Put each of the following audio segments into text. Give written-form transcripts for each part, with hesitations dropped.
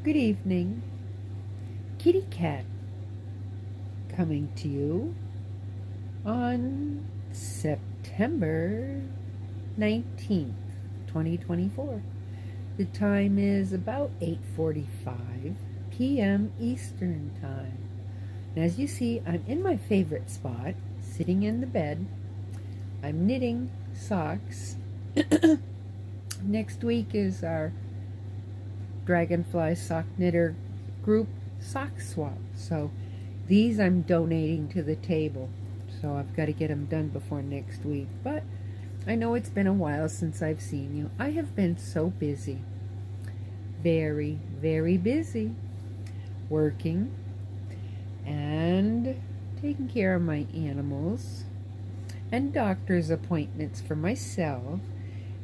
Good evening. Kitty Cat coming to you on September 19th, 2024. The time is about 8:45 p.m. Eastern Time. And as you see, I'm in my favorite spot, sitting in the bed. I'm knitting socks. Next week is our Dragonfly Sock Knitter group sock swap. So these I'm donating to the table. So I've got to get them done before next week. But I know it's been a while since I've seen you. I have been so busy. Very, very busy. Working and taking care of my animals and doctor's appointments for myself.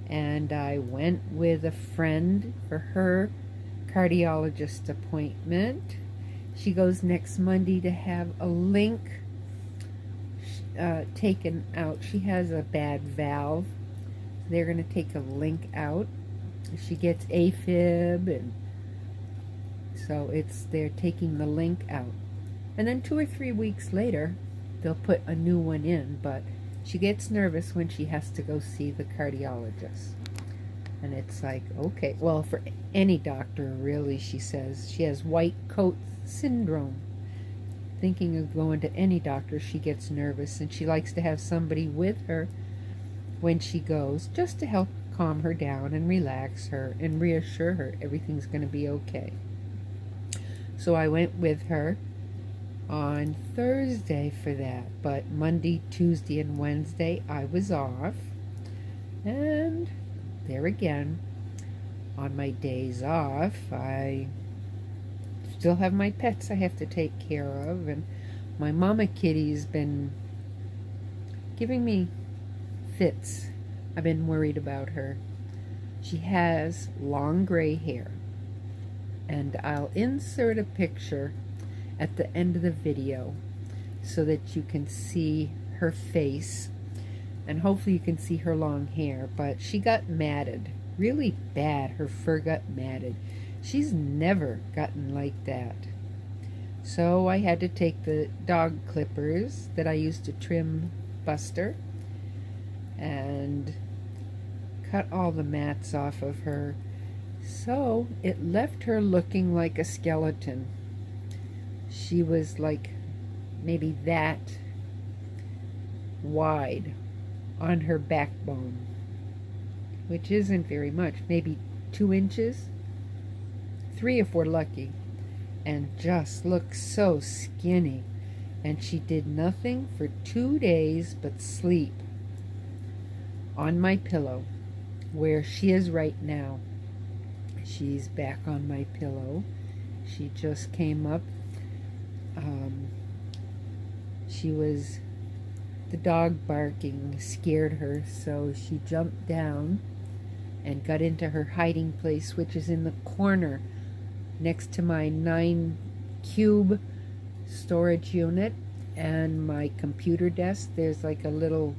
And I went with a friend for her cardiologist appointment. She goes next Monday to have a link taken out. She has a bad valve. They're going to take a link out. She gets AFib, and so they're taking the link out. And then 2 or 3 weeks later, they'll put a new one in, but she gets nervous when she has to go see the cardiologist. And it's like, okay, well, for any doctor, really, she says. She has white coat syndrome. Thinking of going to any doctor, she gets nervous, and she likes to have somebody with her when she goes, just to help calm her down and relax her and reassure her everything's going to be okay. So I went with her on Thursday for that, but Monday, Tuesday, and Wednesday I was off. And there again, on my days off, I still have my pets I have to take care of, and my mama kitty's been giving me fits. I've been worried about her. She has long gray hair, and I'll insert a picture at the end of the video so that you can see her face, and hopefully you can see her long hair. But she got matted really bad. Her fur got matted. She's never gotten like that. So I had to take the dog clippers that I used to trim Buster and cut all the mats off of her. So it left her looking like a skeleton. She was like maybe that wide on her backbone, which isn't very much, maybe 2 inches, 3 if we're lucky, and just looked so skinny. And she did nothing for 2 days but sleep on my pillow, where she is right now. She's back on my pillow. She just came up. The dog barking scared her, so she jumped down and got into her hiding place, which is in the corner next to my 9-cube storage unit and my computer desk. There's like a little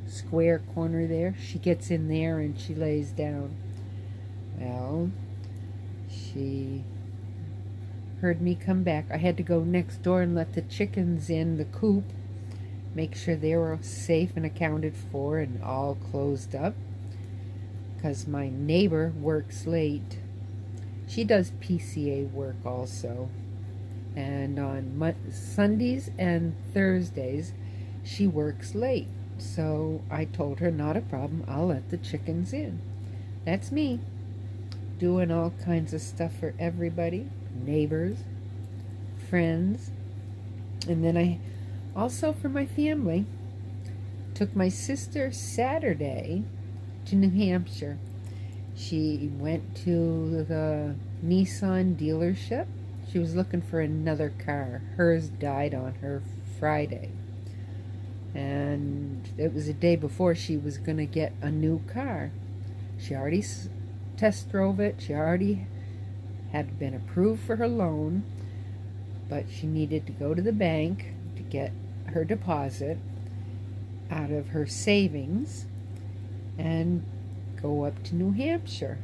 square corner there. She gets in there and she lays down. Well, she heard me come back. I had to go next door and let the chickens in the coop, make sure they were safe and accounted for and all closed up, because my neighbor works late. She does PCA work also, and on Sundays and Thursdays she works late. So I told her, not a problem, I'll let the chickens in. That's me, doing all kinds of stuff for everybody, neighbors, friends. And then I also, for my family, took my sister Saturday to New Hampshire. She went to the Nissan dealership. She was looking for another car. Hers died on her Friday. And it was the day before she was going to get a new car. She already test drove it. She already had been approved for her loan, but she needed to go to the bank to get her deposit out of her savings and go up to New Hampshire.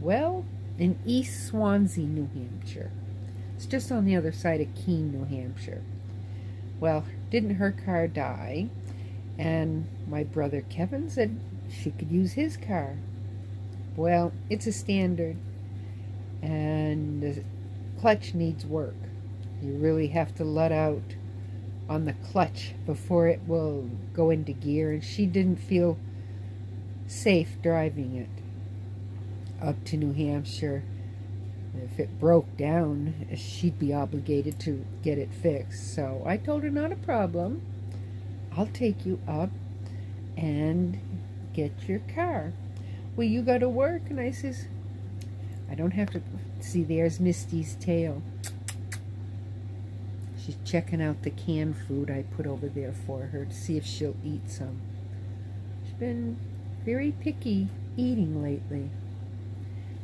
Well, in East Swansea, New Hampshire. It's just on the other side of Keene, New Hampshire. Well, didn't her car die? And my brother Kevin said she could use his car. Well, it's a standard, and the clutch needs work. You really have to let out on the clutch before it will go into gear, and she didn't feel safe driving it up to New Hampshire. If it broke down, she'd be obligated to get it fixed. So I told her, not a problem. I'll take you up and get your car. Will you go to work? And I says, I don't have to. See, there's Misty's tail. She's checking out the canned food I put over there for her to see if she'll eat some. She's been very picky eating lately.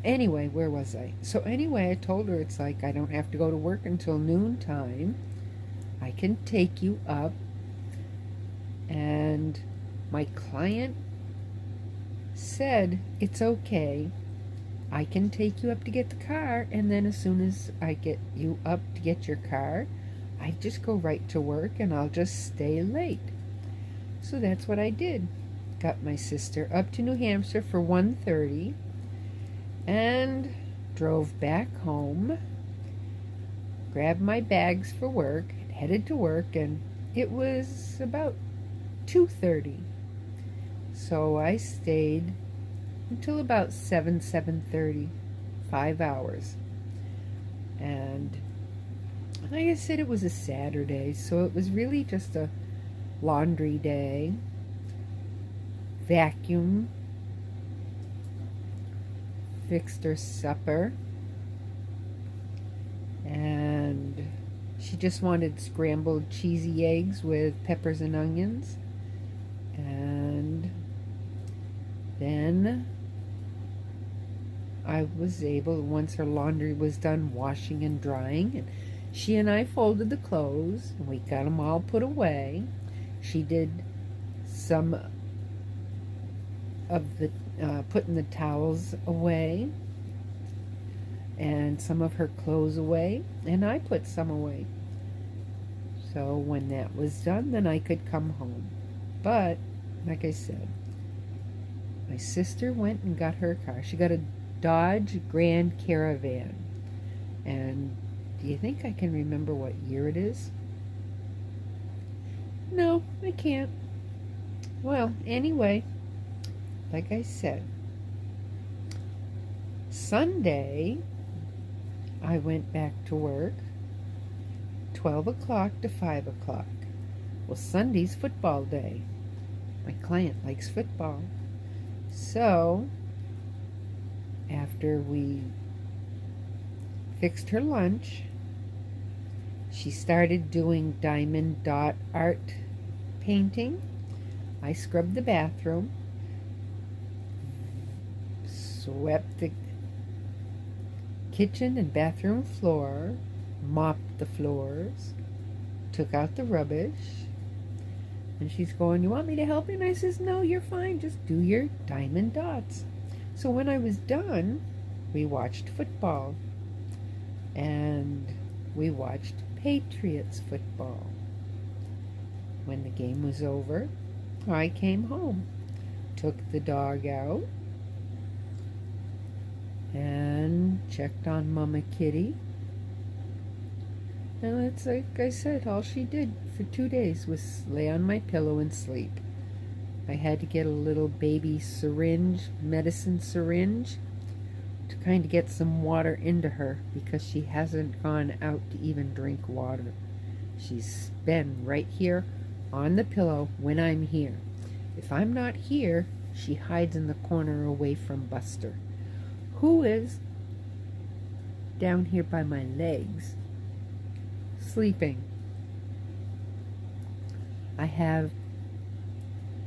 Anyway, where was I? So anyway, I told her it's like I don't have to go to work until noontime. I can take you up. And my client said it's okay. I can take you up to get the car, and then as soon as I get you up to get your car, I just go right to work and I'll just stay late. So that's what I did. Got my sister up to New Hampshire for 1:30 and drove back home, grabbed my bags for work, headed to work, and it was about 2:30. So I stayed until about 7:30, 5 hours. And like I said, it was a Saturday, so it was really just a laundry day, vacuum, fixed her supper, and she just wanted scrambled cheesy eggs with peppers and onions. And then I was able, once her laundry was done washing and drying, and she and I folded the clothes, and we got them all put away. She did some of the putting the towels away and some of her clothes away, and I put some away. So when that was done, then I could come home. But like I said, my sister went and got her car. She got a Dodge Grand Caravan. And do you think I can remember what year it is? No, I can't. Well, anyway, like I said, Sunday, I went back to work, 12 o'clock to 5 o'clock. Well, Sunday's football day. My client likes football. So, after we fixed her lunch, she started doing diamond dot art painting. I scrubbed the bathroom, swept the kitchen and bathroom floor, mopped the floors, took out the rubbish. And she's going, you want me to help you? And I says, no, you're fine. Just do your diamond dots. So when I was done, we watched football. And we watched Patriots football. When the game was over, I came home, took the dog out, and checked on Mama Kitty. And it's like I said, all she did for 2 days was lay on my pillow and sleep. I had to get a little baby syringe, medicine syringe, to kind of get some water into her because she hasn't gone out to even drink water. She's been right here on the pillow when I'm here. If I'm not here, she hides in the corner away from Buster, who is down here by my legs, sleeping. I have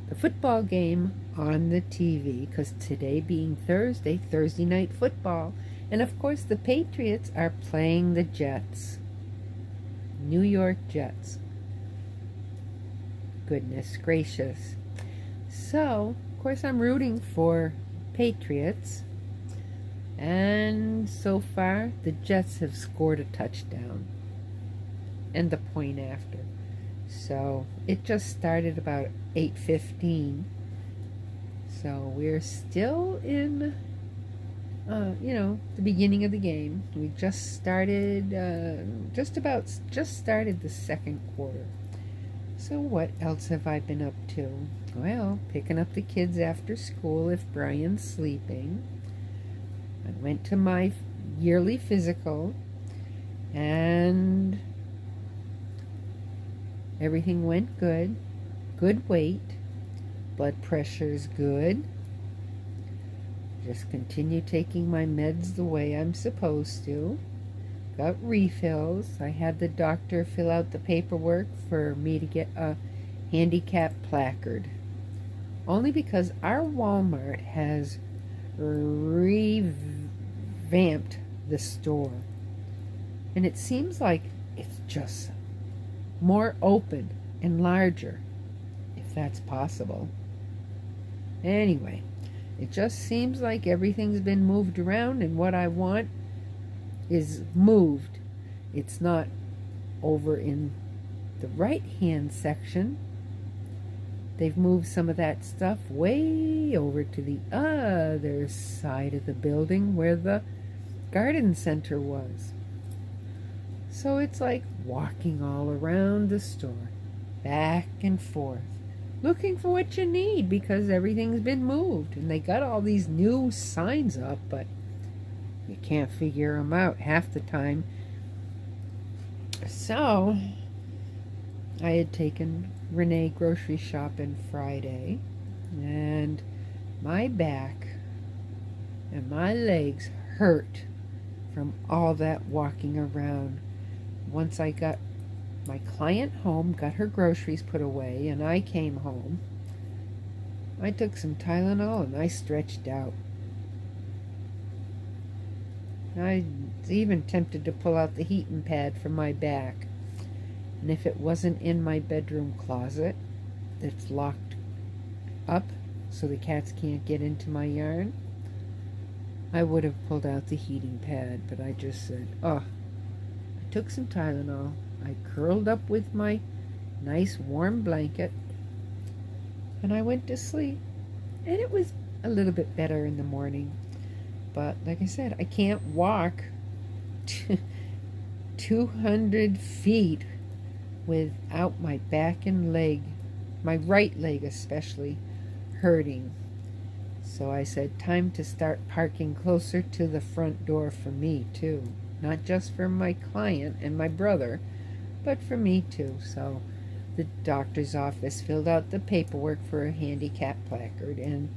the football game on the TV because today being Thursday, Thursday night football, and of course the Patriots are playing the Jets, New York Jets. Goodness gracious. So, of course I'm rooting for Patriots, And so far, the Jets have scored a touchdown and the point after. So it just started about 8:15. So we're still in, the beginning of the game. We just started, just started the second quarter. So what else have I been up to? Well, picking up the kids after school if Brian's sleeping. I went to my yearly physical, and everything went good. Good weight. Blood pressure's good. Just continue taking my meds the way I'm supposed to. Got refills. I had the doctor fill out the paperwork for me to get a handicap placard. Only because our Walmart has revamped the store. And it seems like it's just more open and larger, if that's possible. Anyway, it just seems like everything's been moved around, and what I want is moved. It's not over in the right-hand section. They've moved some of that stuff way over to the other side of the building where the garden center was. So it's like walking all around the store, back and forth, looking for what you need because everything's been moved. And they got all these new signs up, but you can't figure them out half the time. So I had taken Renee grocery shopping Friday, and my back and my legs hurt from all that walking around. Once I got my client home, got her groceries put away, and I came home, I took some Tylenol and I stretched out. I was even tempted to pull out the heating pad from my back. And if it wasn't in my bedroom closet that's locked up so the cats can't get into my yarn, I would have pulled out the heating pad. But I just said, I took some Tylenol. I curled up with my nice warm blanket, and I went to sleep. And it was a little bit better in the morning. But like I said, I can't walk 200 feet without my back and leg, my right leg especially, hurting. So I said, time to start parking closer to the front door for me too. Not just for my client and my brother, but for me too. So the doctor's office filled out the paperwork for a handicap placard and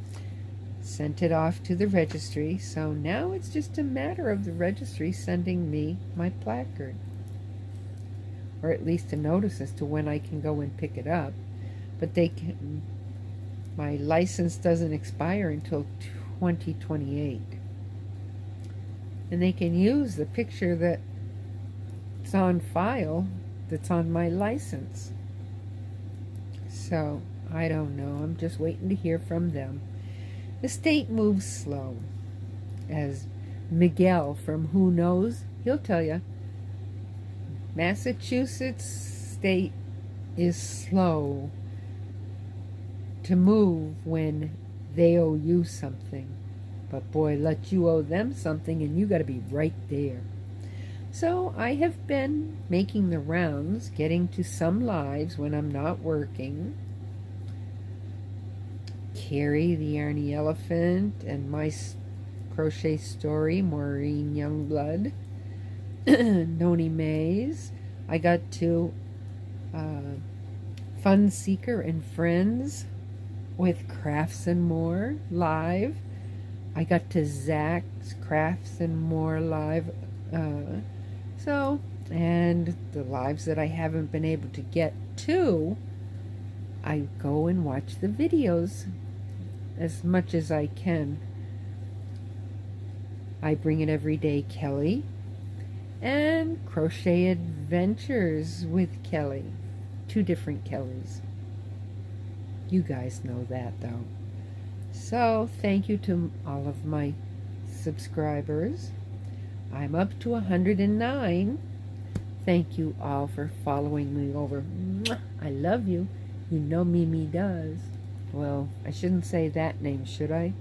sent it off to the registry. So now it's just a matter of the registry sending me my placard, or at least a notice as to when I can go and pick it up. But my license doesn't expire until 2028. And they can use the picture that's on file that's on my license. So, I don't know. I'm just waiting to hear from them. The state moves slow. As Miguel from Who Knows, he'll tell you, Massachusetts state is slow to move when they owe you something. But boy, let you owe them something and you got to be right there. So I have been making the rounds, getting to some lives when I'm not working. Carrie the Yarny Elephant and My Crochet Story, Maureen Youngblood, Noni Mays. I got to Fun Seeker and Friends with Crafts and More live. I got to Zach's Crafts and More live. And the lives that I haven't been able to get to, I go and watch the videos as much as I can. I Bring It Every Day Kelly and Crochet Adventures with Kelly. 2 different Kellys. You guys know that though. So thank you to all of my subscribers. I'm up to 109. Thank you all for following me over. Mwah! I love you. You know Mimi does. Well, I shouldn't say that name, should I?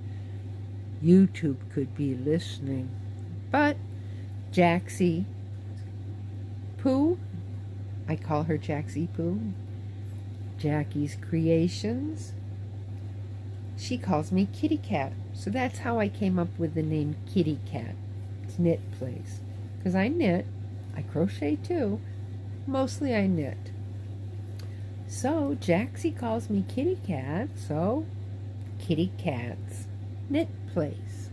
YouTube could be listening. But Jaxie Pooh, I call her Jaxie Pooh, Jackie's Creations, she calls me Kitty Cat. So that's how I came up with the name Kitty Cat's Knit Place. Because I knit, I crochet too. Mostly I knit. So Jaxie calls me Kitty Cat, so Kitty Cat's Knit Place.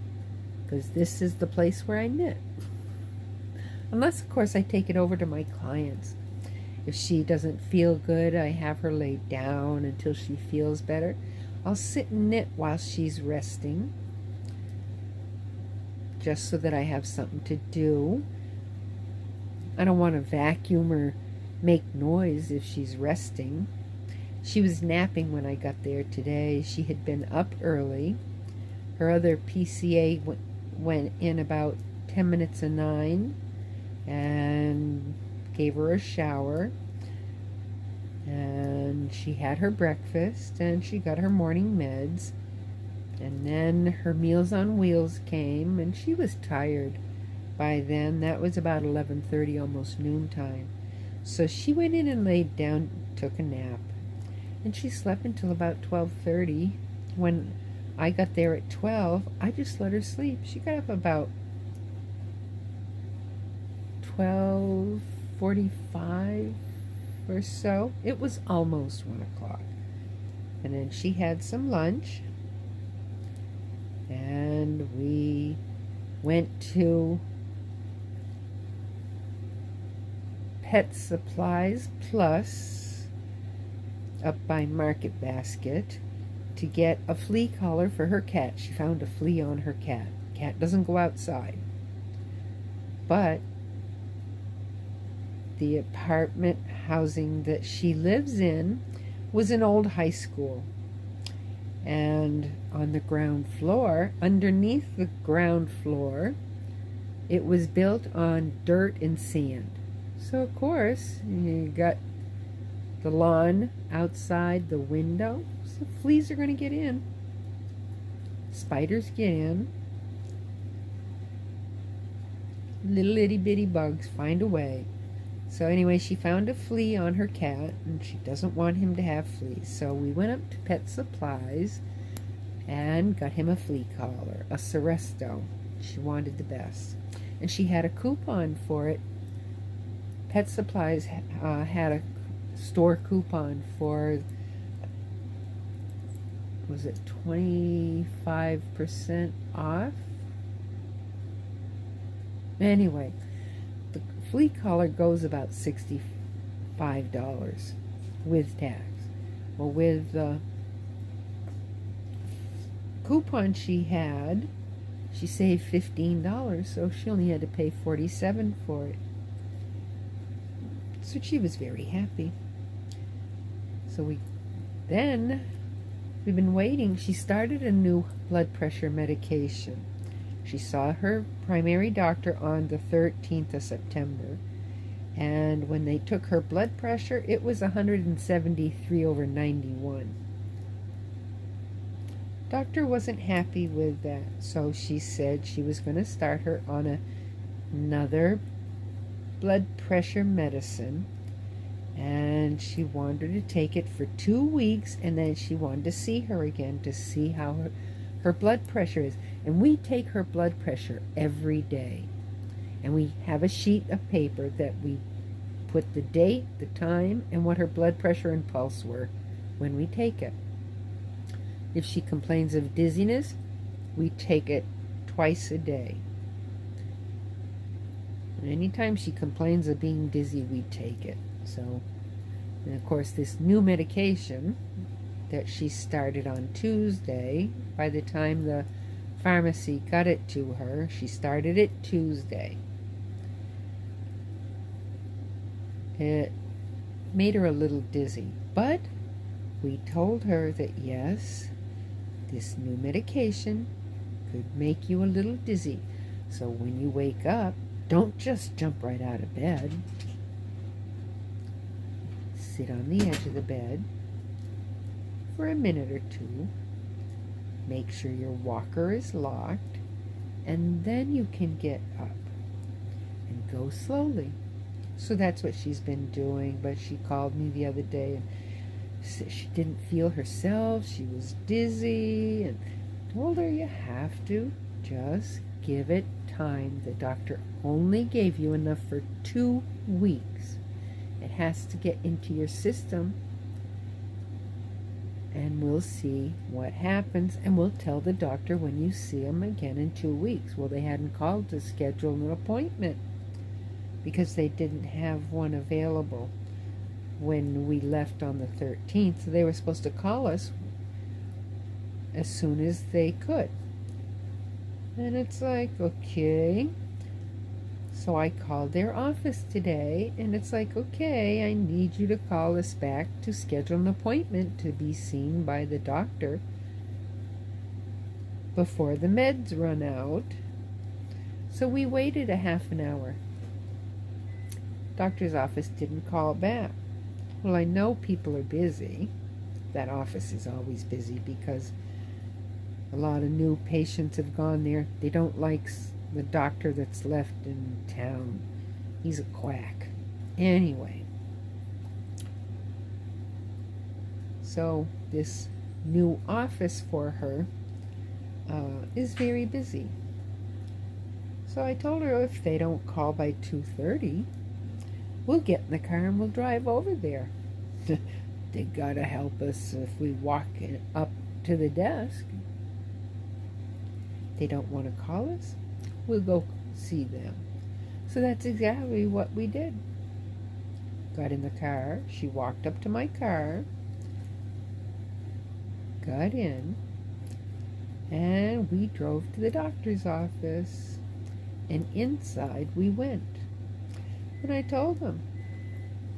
Because this is the place where I knit. Unless, of course, I take it over to my clients. If she doesn't feel good, I have her lay down until she feels better. I'll sit and knit while she's resting, just so that I have something to do. I don't want to vacuum or make noise if she's resting. She was napping when I got there today. She had been up early. Her other PCA went in about 10 minutes of 9 and gave her a shower. And she had her breakfast and she got her morning meds. And then her Meals on Wheels came and she was tired by then. That was about 11:30, almost noontime. So she went in and laid down, took a nap. And she slept until about 12:30. When I got there at 12, I just let her sleep. She got up about 12:45 or so. It was almost 1 o'clock. And then she had some lunch. And we went to Pet Supplies Plus up by Market Basket to get a flea collar for her cat. She found a flea on her cat. Cat doesn't go outside. But the apartment housing that she lives in was an old high school. And on the ground floor, underneath the ground floor, it was built on dirt and sand. So, of course, you got the lawn outside the window, so fleas are going to get in. Spiders get in. Little itty bitty bugs find a way. So anyway, she found a flea on her cat, and she doesn't want him to have fleas. So we went up to Pet Supplies and got him a flea collar, a Seresto. She wanted the best. And she had a coupon for it. Pet Supplies had a store coupon for, was it 25% off? Anyway, the flea collar goes about $65 with tax. Well, with the coupon she had, she saved $15, so she only had to pay $47 for it. So she was very happy. So we've been waiting. She started a new blood pressure medication. She saw her primary doctor on the 13th of September, and when they took her blood pressure, it was 173/91. Doctor wasn't happy with that, so she said she was going to start her on another blood pressure medicine, and she wanted to take it for 2 weeks, and then she wanted to see her again to see how her blood pressure is. And we take her blood pressure every day, and we have a sheet of paper that we put the date, the time, and what her blood pressure and pulse were when we take it. If she complains of dizziness, we take it twice a day. And anytime she complains of being dizzy, we take it. So, and of course, this new medication that she started on Tuesday, by the time the pharmacy got it to her, she started it Tuesday. It made her a little dizzy, but we told her that yes, this new medication could make you a little dizzy. So when you wake up, don't just jump right out of bed. Sit on the edge of the bed for a minute or two. Make sure your walker is locked, and then you can get up and go slowly. So that's what she's been doing, but she called me the other day and said she didn't feel herself. She was dizzy, and told her you have to just give it time. The doctor only gave you enough for 2 weeks. It has to get into your system, and we'll see what happens, and we'll tell the doctor when you see him again in 2 weeks. Well, they hadn't called to schedule an appointment because they didn't have one available when we left on the 13th. So they were supposed to call us as soon as they could. And it's like, okay. So I called their office today, and it's like, okay, I need you to call us back to schedule an appointment to be seen by the doctor before the meds run out. So we waited a half an hour. Doctor's office didn't call back. Well, I know people are busy. That office is always busy because a lot of new patients have gone there. They don't like the doctor that's left in town. He's a quack. Anyway, so this new office for her is very busy. So I told her if they don't call by 2:30, we'll get in the car and we'll drive over there. They gotta help us if we walk up to the desk. They don't want to call us, we'll go see them. So that's exactly what we did. Got in the car, she walked up to my car, got in, and we drove to the doctor's office, and inside we went. And I told them,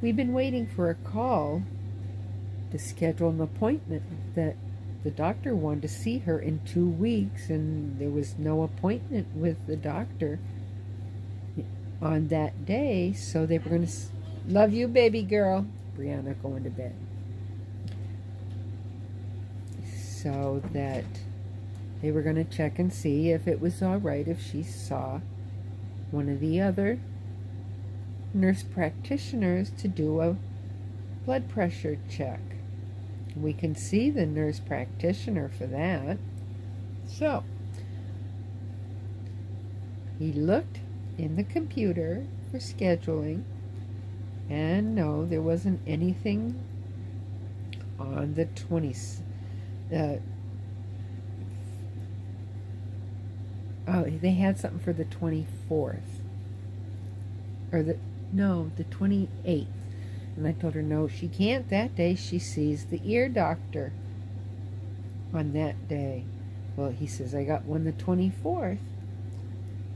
we've been waiting for a call to schedule an appointment, that the doctor wanted to see her in 2 weeks, and there was no appointment with the doctor on that day, so they were going to love you, baby girl. Brianna going to bed. So that they were going to check and see if it was all right if she saw one of the other nurse practitioners to do a blood pressure check. We can see the nurse practitioner for that. So he looked in the computer for scheduling, and no, there wasn't anything on the 20th. They had something for the 24th, or the 28th. And I told her, no, she can't that day. She sees the ear doctor on that day. Well, he says, I got one the 24th.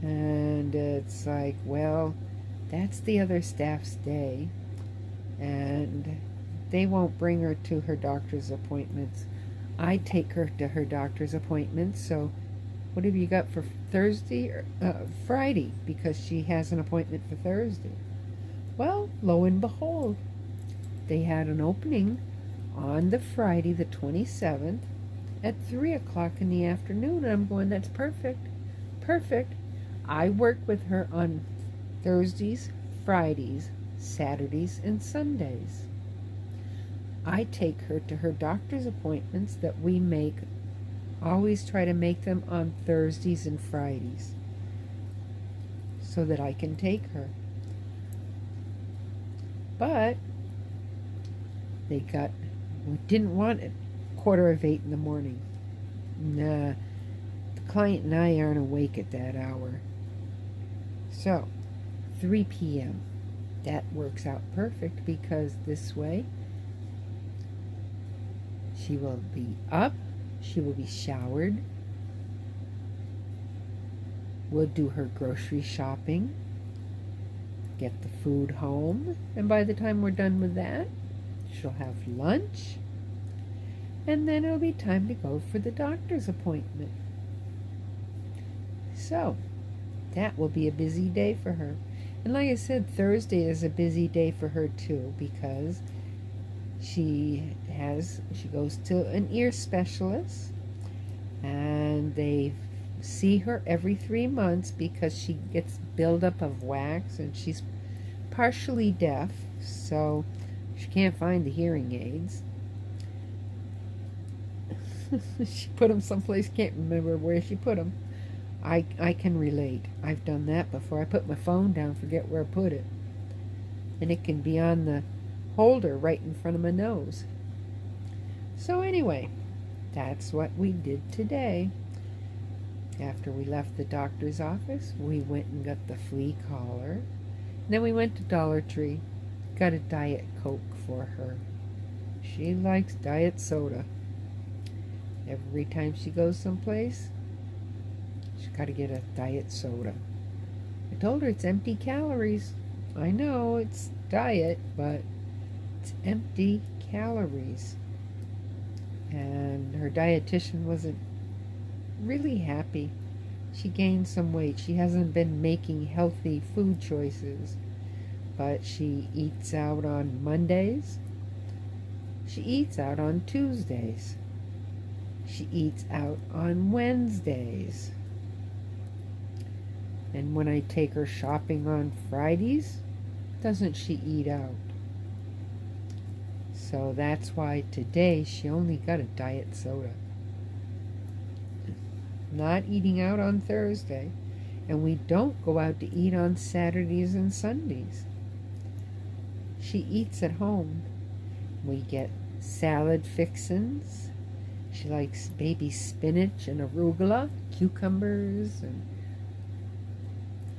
And it's like, well, that's the other staff's day. And they won't bring her to her doctor's appointments. I take her to her doctor's appointments. So what have you got for Thursday? Or, Friday, because she has an appointment for Thursday. Well, lo and behold, they had an opening on the Friday, the 27th, at 3 o'clock in the afternoon. And I'm going, that's perfect. Perfect. I work with her on Thursdays, Fridays, Saturdays, and Sundays. I take her to her doctor's appointments that we make, always try to make them on Thursdays and Fridays, so that I can take her. But we didn't want it 7:45 in the morning. Nah, the client and I aren't awake at that hour. So 3 p.m. That works out perfect, because this way she will be up, she will be showered, we'll do her grocery shopping, get the food home, and by the time we're done with that, she'll have lunch, and then it'll be time to go for the doctor's appointment. So that will be a busy day for her. And like I said, Thursday is a busy day for her too, because she goes to an ear specialist, and they see her every 3 months because she gets buildup of wax, and she's partially deaf, so she can't find the hearing aids. She put them someplace, can't remember where she put them. I can relate. I've done that before. I put my phone down, forget where I put it. And it can be on the holder right in front of my nose. So anyway, that's what we did today. After we left the doctor's office, we went and got the flea collar. Then we went to Dollar Tree, got a Diet Coke for her. She likes diet soda. Every time she goes someplace, she's got to get a diet soda. I told her it's empty calories. I know it's diet, but it's empty calories. And her dietitian wasn't really happy. She gained some weight. She hasn't been making healthy food choices, but she eats out on Mondays. She eats out on Tuesdays. She eats out on Wednesdays. And when I take her shopping on Fridays, doesn't she eat out? So that's why today she only got a diet soda. Not eating out on Thursday. And we don't go out to eat on Saturdays and Sundays. She eats at home. We get salad fixins. She likes baby spinach and arugula, cucumbers and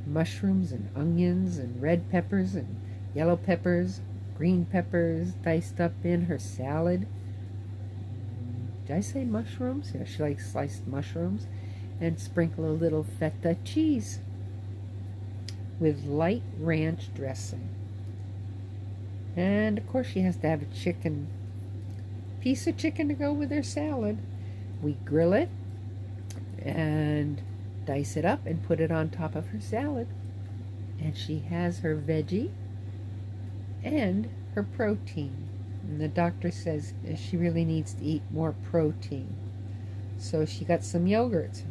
mushrooms and onions and red peppers and yellow peppers, green peppers diced up in her salad. Did I say mushrooms? Yeah, she likes sliced mushrooms. And sprinkle a little feta cheese with light ranch dressing. And of course she has to have a piece of chicken to go with her salad. We grill it and dice it up and put it on top of her salad. And she has her veggie and her protein. And the doctor says she really needs to eat more protein. So she got some yogurts,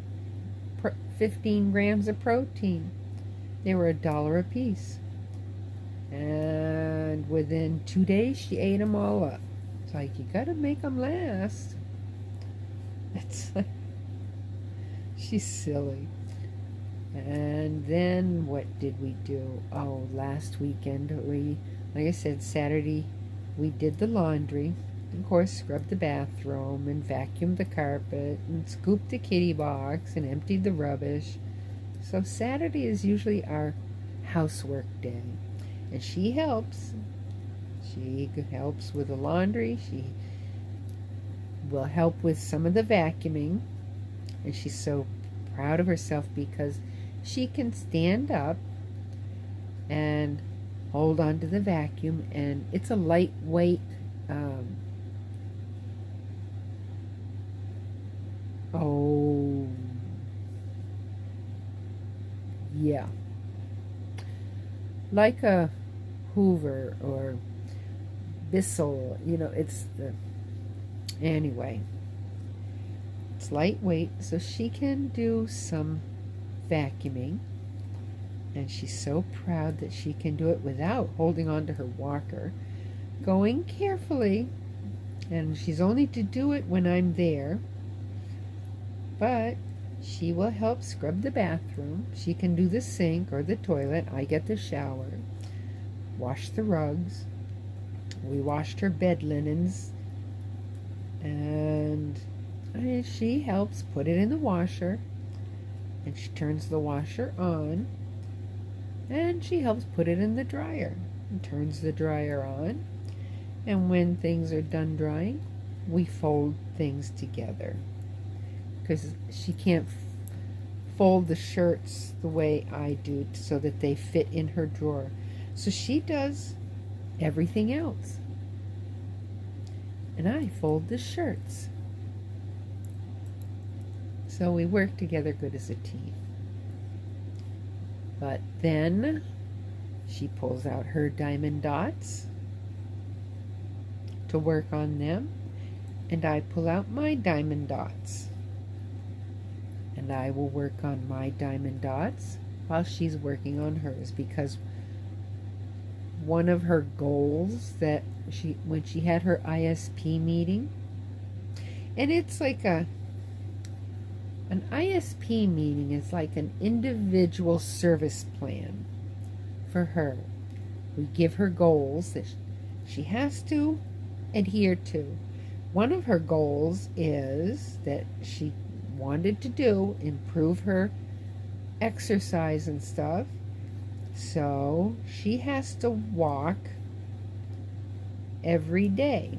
15 grams of protein. They were $1 a piece. And within 2 days, she ate them all up. It's like, you gotta make them last. It's like, she's silly. And then what did we do? Oh, last weekend, like I said, Saturday, we did the laundry. Of course, scrubbed the bathroom and vacuumed the carpet and scooped the kitty box and emptied the rubbish. So Saturday is usually our housework day. And she helps. She helps with the laundry. She will help with some of the vacuuming. And she's so proud of herself because she can stand up and hold on to the vacuum. And it's a lightweight like a Hoover or Bissell, anyway, it's lightweight, so she can do some vacuuming, and she's so proud that she can do it without holding on to her walker, going carefully, and she's only to do it when I'm there, but she will help scrub the bathroom. She can do the sink or the toilet. I get the shower, wash the rugs. We washed her bed linens, and she helps put it in the washer, and she turns the washer on, and she helps put it in the dryer and turns the dryer on. And when things are done drying, we fold things together, because she can't fold the shirts the way I do so that they fit in her drawer. So she does everything else, and I fold the shirts. So we work together good as a team. But then she pulls out her diamond dots to work on them, and I pull out my diamond dots. And I will work on my diamond dots while she's working on hers, because one of her goals that when she had her ISP meeting, and it's like an ISP meeting is like an individual service plan for her. We give her goals that she has to adhere to. One of her goals is that she wanted to improve her exercise and stuff. So she has to walk every day.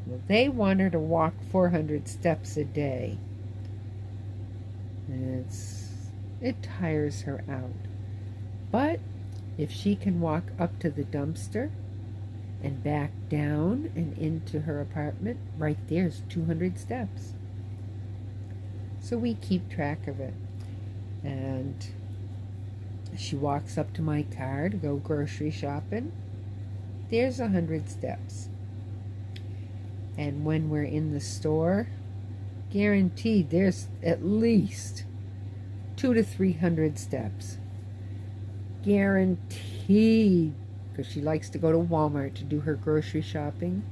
Well, they want her to walk 400 steps a day. And it tires her out. But if she can walk up to the dumpster and back down and into her apartment, right there's 200 steps. So we keep track of it. And she walks up to my car to go grocery shopping. There's 100 steps. And when we're in the store, guaranteed there's at least 200 to 300 steps. Guaranteed. Because she likes to go to Walmart to do her grocery shopping.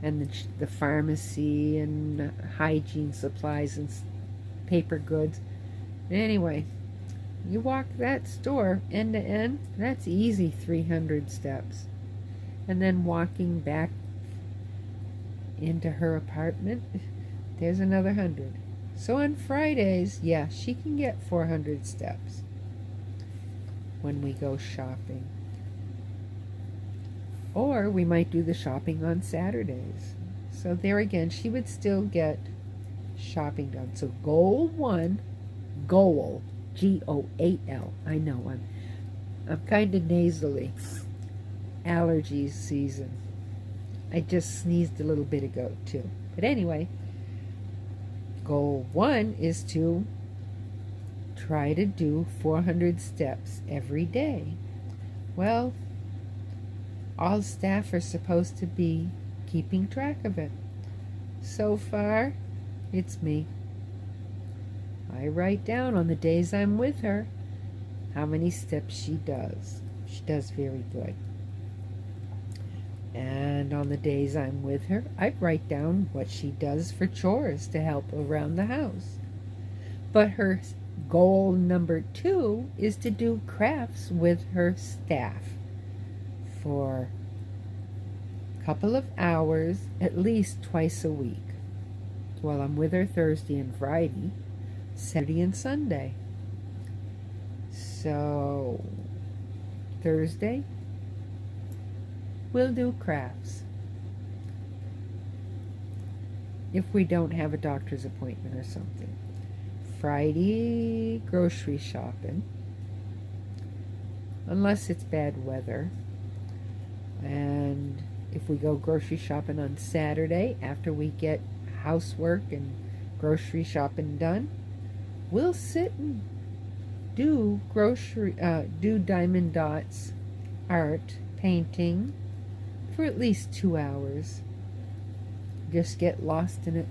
And the pharmacy and hygiene supplies and paper goods. Anyway, you walk that store end to end, that's easy 300 steps. And then walking back into her apartment, there's another 100. So on Fridays, yeah, she can get 400 steps when we go shopping. Or we might do the shopping on Saturdays. So there again, she would still get shopping done. So goal 1, goal, G-O-A-L. I know, I'm kind of nasally. Allergies season. I just sneezed a little bit ago too. But anyway, goal 1 is to try to do 400 steps every day. Well, all staff are supposed to be keeping track of it. So far, it's me. I write down on the days I'm with her how many steps she does. She does very good. And on the days I'm with her, I write down what she does for chores to help around the house. But her goal number 2 is to do crafts with her staff for a couple of hours, at least twice a week. Well, I'm with her Thursday and Friday, Saturday and Sunday. So, Thursday, we'll do crafts. If we don't have a doctor's appointment or something. Friday, grocery shopping. Unless it's bad weather. And if we go grocery shopping on Saturday, after we get housework and grocery shopping done, we'll sit and do diamond dots, art, painting for at least 2 hours. Just get lost in it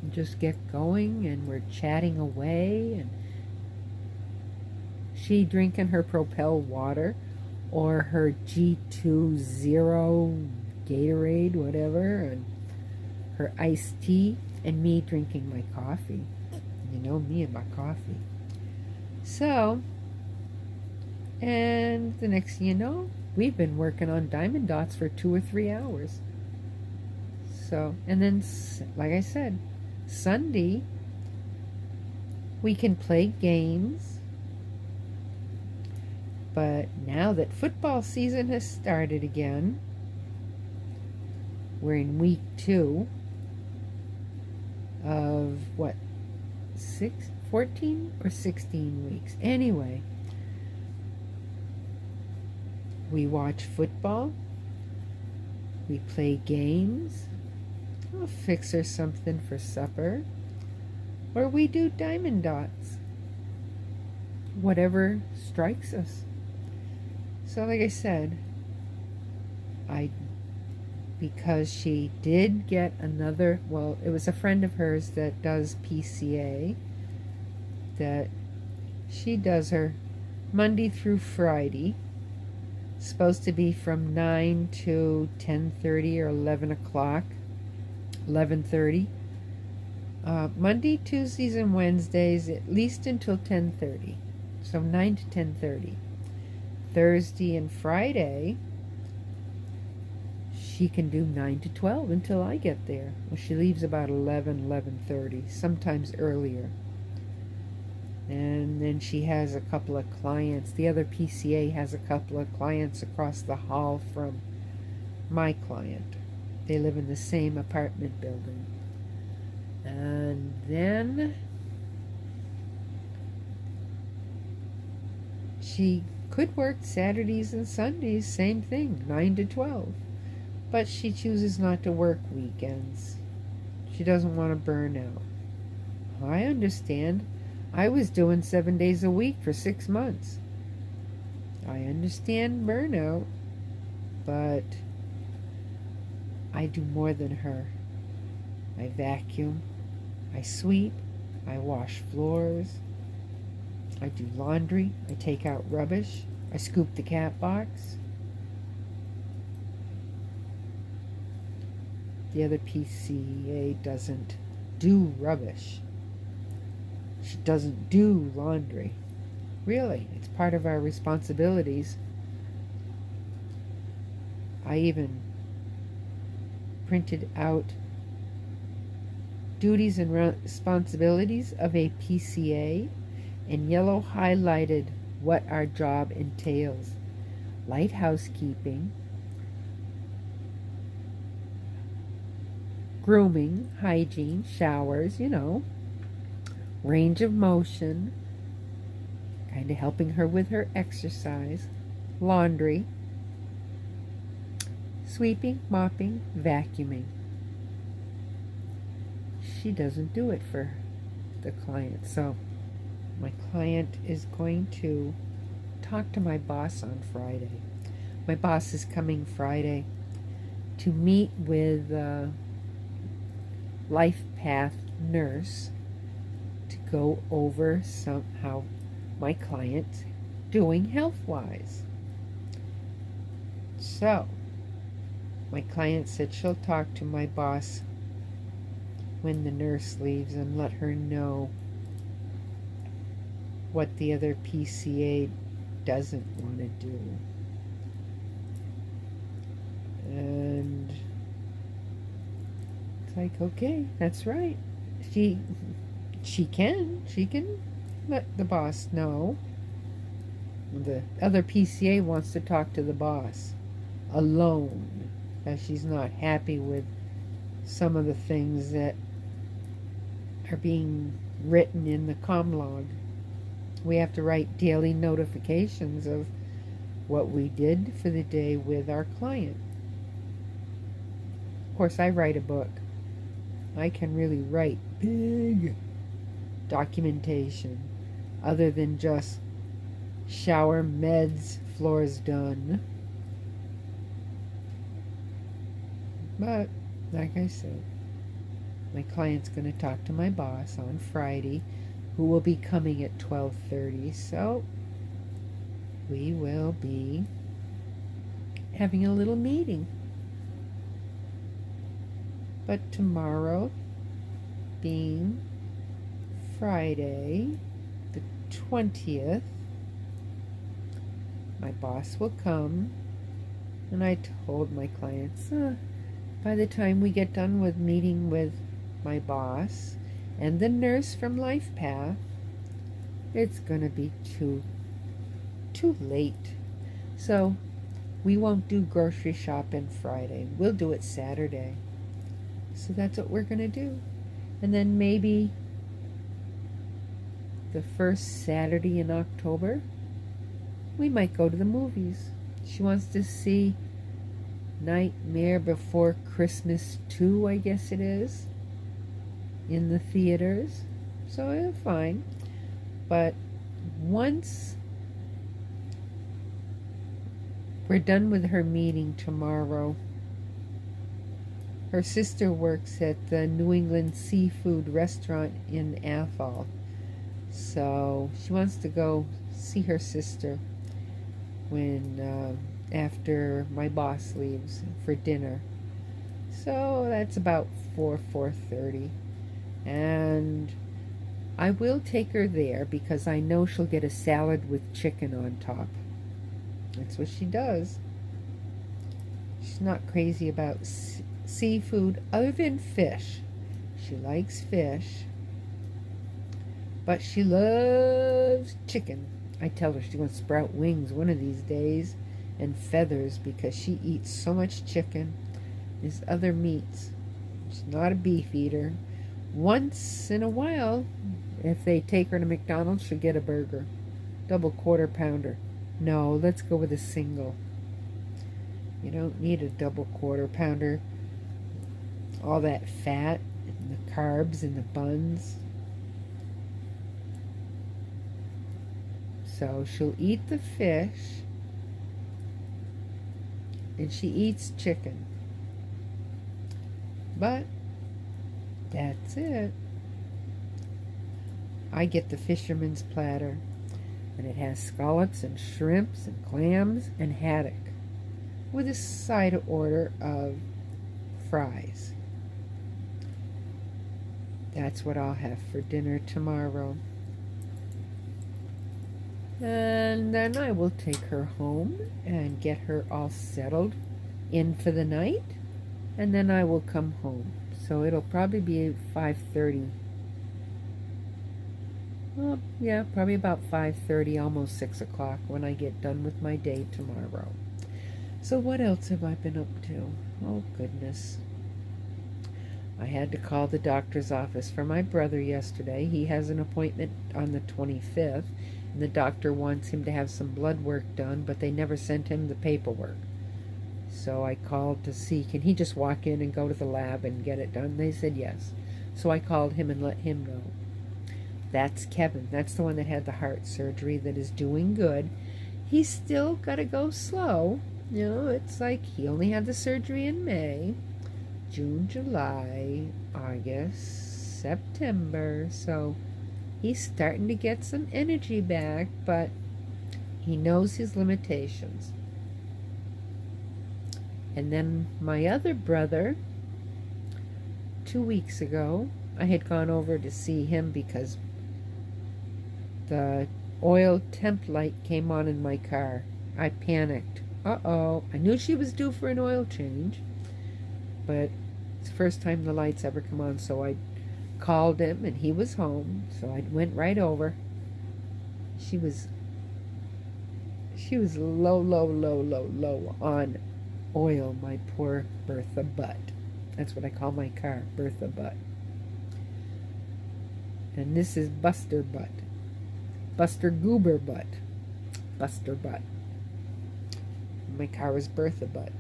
and just get going, and we're chatting away, and she drinking her Propel water or her G2 Gatorade, whatever, and her iced tea, and me drinking my coffee. You know me and my coffee. So, and the next thing you know, we've been working on diamond dots for 2 or 3 hours. So, and then, like I said, Sunday, we can play games. But now that football season has started again, we're in week 2 of, 14 or 16 weeks. Anyway, we watch football, we play games, I'll fix her something for supper, or we do diamond dots. whatever strikes us. So like I said, because she did get another, well, it was a friend of hers that does PCA, that she does her Monday through Friday, supposed to be from 9 to 10:30 or 11 o'clock, 11:30. Monday, Tuesdays, and Wednesdays, at least until 10:30. So 9 to 10:30. Thursday and Friday, she can do 9 to 12 until I get there. Well, she leaves about 11:30, sometimes earlier. And then she has a couple of clients. The other PCA has a couple of clients across the hall from my client. They live in the same apartment building. And then she could work Saturdays and Sundays, same thing, 9 to 12. But she chooses not to work weekends. She doesn't want to burn out. I understand. I was doing 7 days a week for 6 months. I understand burnout, but I do more than her. I vacuum, I sweep, I wash floors, I do laundry, I take out rubbish, I scoop the cat box. The other PCA doesn't do rubbish. She doesn't do laundry. Really, it's part of our responsibilities. I even printed out duties and responsibilities of a PCA and yellow highlighted what our job entails. Light housekeeping, grooming, hygiene, showers, range of motion, kind of helping her with her exercise, laundry, sweeping, mopping, vacuuming. She doesn't do it for the client. So my client is going to talk to my boss on Friday. My boss is coming Friday to meet with Life Path nurse to go over how my client's doing health-wise. So my client said she'll talk to my boss when the nurse leaves and let her know what the other PCA doesn't want to do. And it's like, okay, that's right. She can let the boss know. The other PCA wants to talk to the boss alone, as she's not happy with some of the things that are being written in the comm-log. We have to write daily notifications of what we did for the day with our client. Of course, I write a book. I can really write big documentation other than just shower, meds, floors done. But like I said, my client's going to talk to my boss on Friday, who will be coming at 12:30. So we will be having a little meeting. But tomorrow, being Friday, the 20th, my boss will come, and I told my clients, by the time we get done with meeting with my boss and the nurse from Life Path, it's gonna be too late. So we won't do grocery shopping Friday. We'll do it Saturday. So that's what we're gonna do. And then maybe the first Saturday in October, we might go to the movies. She wants to see Nightmare Before Christmas 2, I guess it is, in the theaters. So fine. But once we're done with her meeting tomorrow, her sister works at the New England Seafood Restaurant in Athol. So she wants to go see her sister when after my boss leaves for dinner. So that's about 4:30. And I will take her there because I know she'll get a salad with chicken on top. That's what she does. She's not crazy about seafood other than fish. She likes fish, but she loves chicken. I tell her she's going to sprout wings one of these days and feathers because she eats so much chicken. There's other meats. She's not a beef eater. Once in a while, if they take her to McDonald's, she'll get a burger. Double quarter pounder. No, let's go with a single. You don't need a double quarter pounder. All that fat and the carbs and the buns. So she'll eat the fish and she eats chicken. But that's it. I get the fisherman's platter, and it has scallops and shrimps and clams and haddock with a side order of fries. That's what I'll have for dinner tomorrow. And then I will take her home and get her all settled in for the night, and then I will come home. So it'll probably be 5:30. Well, yeah, probably about 5:30, almost 6 o'clock when I get done with my day tomorrow. So what else have I been up to? Oh, goodness. I had to call the doctor's office for my brother yesterday. He has an appointment on the 25th, and the doctor wants him to have some blood work done, but they never sent him the paperwork. So I called to see, can he just walk in and go to the lab and get it done? They said yes. So I called him and let him know. That's Kevin. That's the one that had the heart surgery that is doing good. He's still got to go slow. You know, it's like he only had the surgery in May, June, July, August, September. So he's starting to get some energy back, but he knows his limitations. And then my other brother, 2 weeks ago, I had gone over to see him because the oil temp light came on in my car. I panicked. Uh-oh. I knew she was due for an oil change, but it's the first time the lights ever come on, so I called him, and he was home, so I went right over. She was low on oil, my poor Bertha Butt. That's what I call my car, Bertha Butt. And this is Buster Butt. Buster Goober Butt. Buster Butt. My car was Bertha Butt.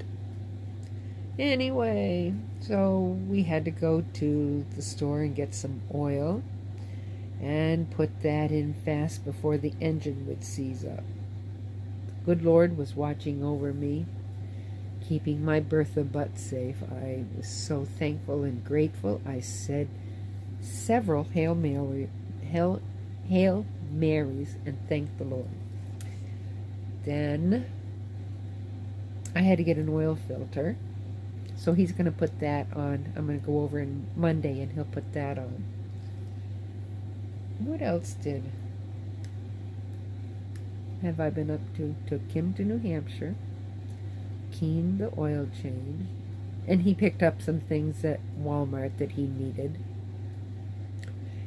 Anyway, so we had to go to the store and get some oil and put that in fast before the engine would seize up. Good Lord was watching over me, keeping my Bertha Butt safe. I was so thankful and grateful. I said several Hail Marys and thanked the Lord. Then I had to get an oil filter, so he's going to put that on. I'm going to go over on Monday and he'll put that on. What else have I been up to? Took him to New Hampshire, keened the oil change, and he picked up some things at Walmart that he needed,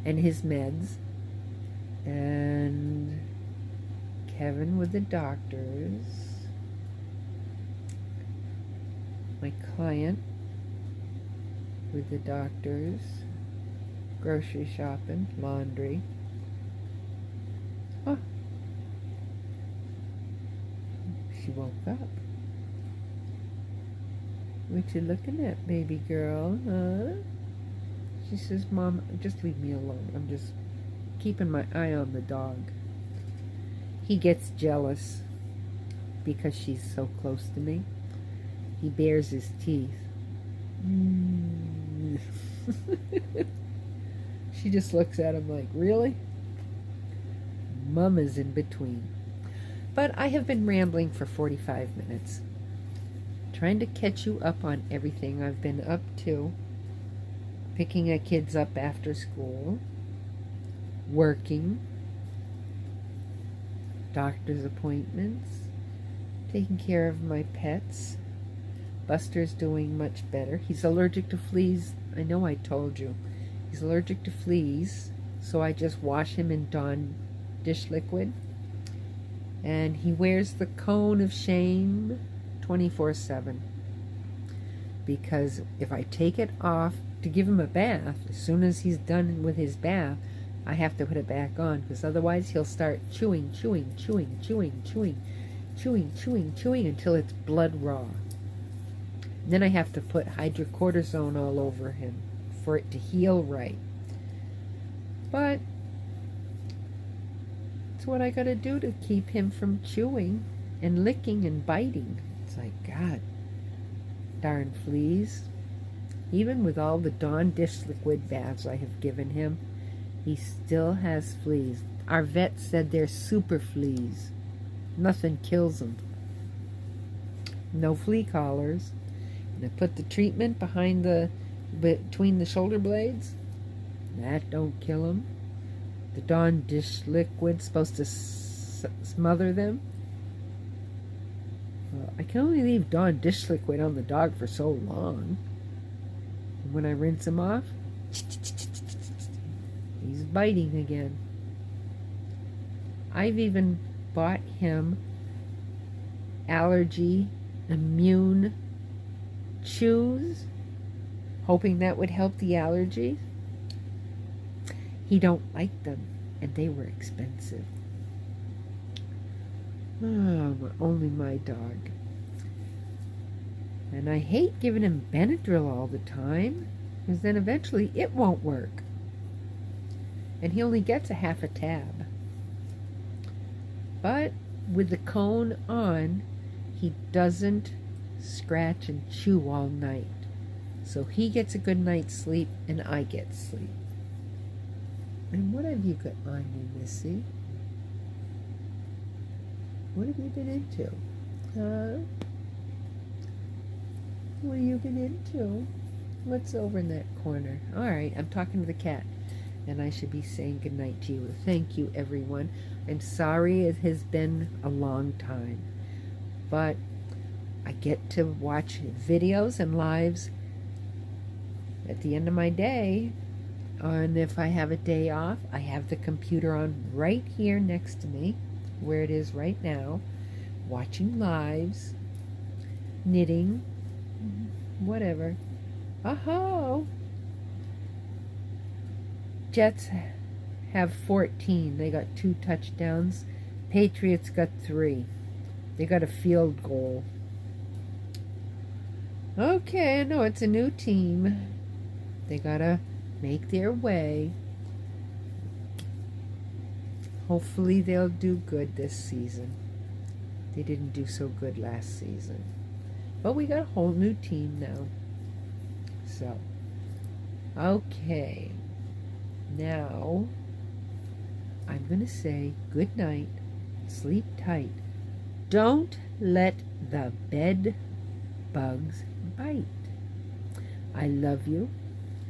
and his meds, and Kevin with the doctors, my client with the doctors, grocery shopping, laundry. Oh, she woke up. What you looking at, baby girl, huh? She says, Mom, just leave me alone. I'm just keeping my eye on the dog. He gets jealous because she's so close to me. He bares his teeth. She just looks at him like, really? Mama's in between. But I have been rambling for 45 minutes, trying to catch you up on everything I've been up to. Picking the kids up after school, working, doctor's appointments, taking care of my pets. Buster's doing much better. He's allergic to fleas. I know I told you. He's allergic to fleas, so I just wash him in Dawn dish liquid. And he wears the cone of shame 24/7. Because if I take it off to give him a bath, as soon as he's done with his bath, I have to put it back on, because otherwise he'll start chewing until it's blood raw. Then I have to put hydrocortisone all over him for it to heal right. But it's what I gotta do to keep him from chewing and licking and biting. It's like, God, darn fleas. Even with all the Dawn dish liquid baths I have given him, he still has fleas. Our vet said they're super fleas. Nothing kills them. No flea collars. And I put the treatment between the shoulder blades. That don't kill them. The Dawn dish liquid's supposed to smother them. Well, I can only leave Dawn dish liquid on the dog for so long. And when I rinse him off, he's biting again. I've even bought him allergy immune chews, hoping that would help the allergy. He don't like them, and they were expensive. Oh, only my dog. And I hate giving him Benadryl all the time, because then eventually it won't work. And he only gets a half a tab. But with the cone on, he doesn't scratch and chew all night. So he gets a good night's sleep, and I get sleep. And what have you got on you, Missy? What have you been into? What have you been into? What's over in that corner? All right, I'm talking to the cat, and I should be saying goodnight to you. Thank you, everyone. I'm sorry it has been a long time, but I get to watch videos and lives at the end of my day. And if I have a day off, I have the computer on right here next to me, where it is right now, watching lives, knitting, whatever. Oh, Jets have 14. They got 2 touchdowns. Patriots got 3. They got a field goal. Okay, I know it's a new team. They gotta make their way. Hopefully they'll do good this season. They didn't do so good last season. But we got a whole new team now. So, okay. Now, I'm going to say good night. Sleep tight. Don't let the bed bugs bite. I love you.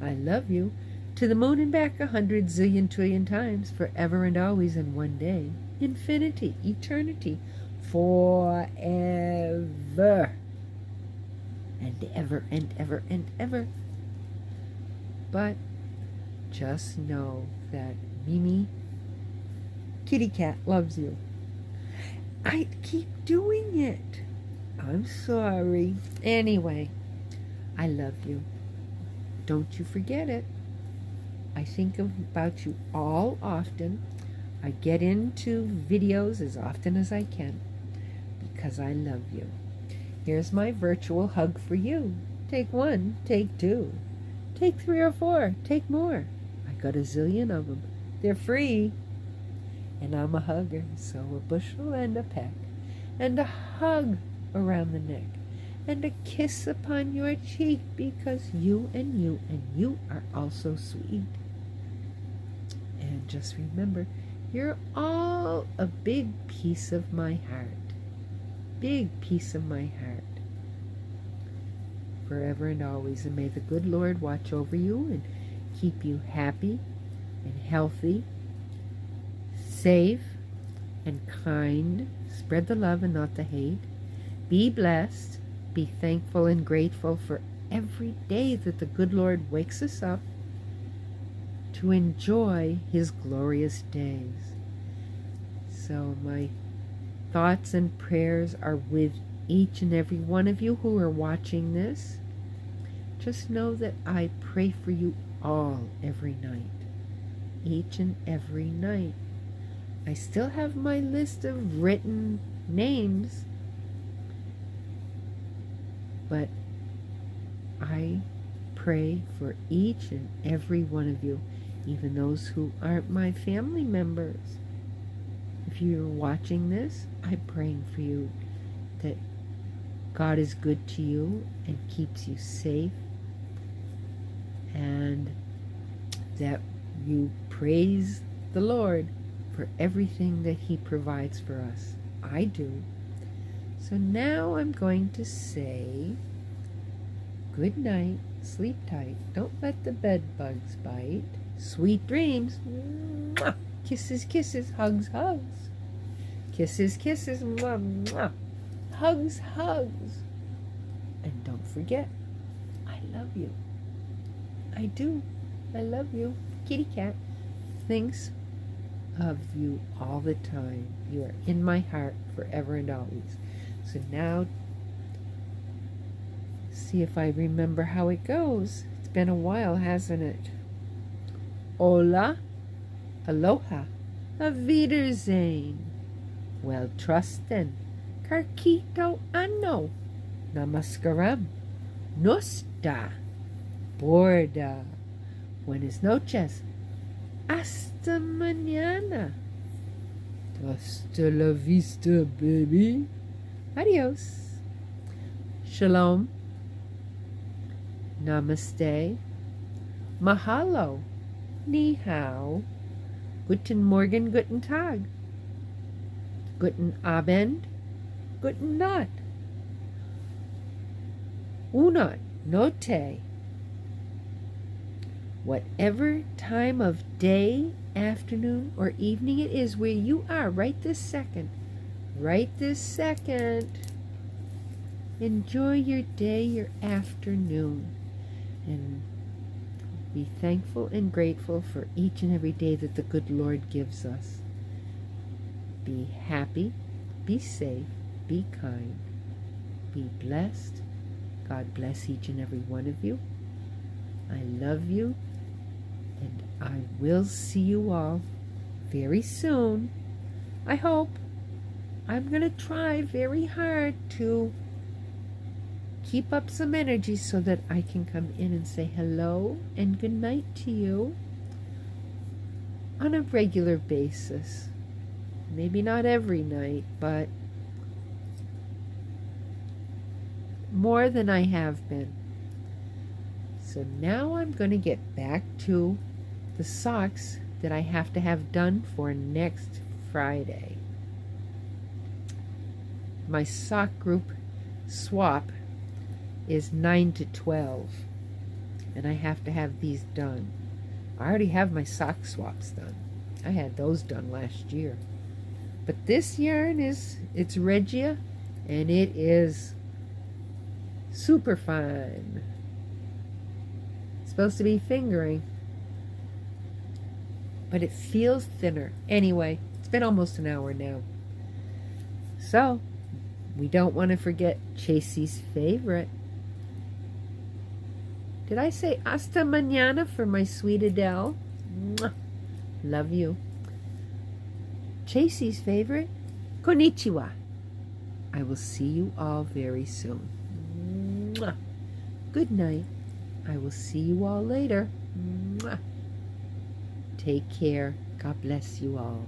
I love you. To the moon and back 100 zillion trillion times, forever and always and one day. Infinity, eternity, forever. And ever and ever and ever. But just know that Mimi, Kitty Cat, loves you. I keep doing it. I'm sorry. Anyway, I love you. Don't you forget it. I think about you all often. I get into videos as often as I can because I love you. Here's my virtual hug for you. Take 1, take 2, take 3 or 4, take more. I got a zillion of them. They're free. And I'm a hugger, so a bushel and a peck, and a hug around the neck, and a kiss upon your cheek, because you and you and you are also sweet. And just remember, you're all a big piece of my heart. Big piece of my heart. Forever and always. And may the good Lord watch over you and keep you happy and healthy, safe and kind. Spread the love and not the hate. Be blessed. Be thankful and grateful for every day that the good Lord wakes us up to enjoy his glorious days. So my thoughts and prayers are with each and every one of you who are watching this. Just know that I pray for you all every night. Each and every night. I still have my list of written names, but I pray for each and every one of you, even those who aren't my family members. If you're watching this, I'm praying for you that God is good to you and keeps you safe, and that you praise the Lord for everything that he provides for us. I do. So now I'm going to say good night, sleep tight, don't let the bed bugs bite, sweet dreams, mwah. Kisses, kisses, hugs, hugs, kisses, kisses, mwah, mwah. Hugs, hugs, and don't forget, I love you. I do. I love you. Kitty Cat thinks of you all the time. You are in my heart forever and always. So now, see if I remember how it goes. It's been a while, hasn't it? Hola, aloha, auf Wiedersehen, well trusten, carquito ano, namaskaram, nosta, borda, buenas noches, hasta mañana, hasta la vista, baby, adios, shalom, namaste, mahalo, ni hao, guten Morgen, guten Tag, guten Abend, guten Nacht, unat, notte. Whatever time of day, afternoon, or evening it is where you are right this second, enjoy your day, your afternoon, and be thankful and grateful for each and every day that the good Lord gives us. Be happy, be safe, be kind, be blessed. God bless each and every one of you. I love you, and I will see you all very soon. I hope. I'm going to try very hard to keep up some energy so that I can come in and say hello and good night to you on a regular basis. Maybe not every night, but more than I have been. So now I'm going to get back to the socks that I have to have done for next Friday. My sock group swap is 9 to 12, and I have to have these done. I already have my sock swaps done. I had those done last year. But this yarn it's Regia, and it is super fine. It's supposed to be fingering, but it feels thinner. Anyway, it's been almost an hour now. So, we don't want to forget Chasey's favorite. Did I say hasta mañana for my sweet Adele? Mwah. Love you. Chasey's favorite, konnichiwa. I will see you all very soon. Mwah. Good night. I will see you all later. Mwah. Take care. God bless you all.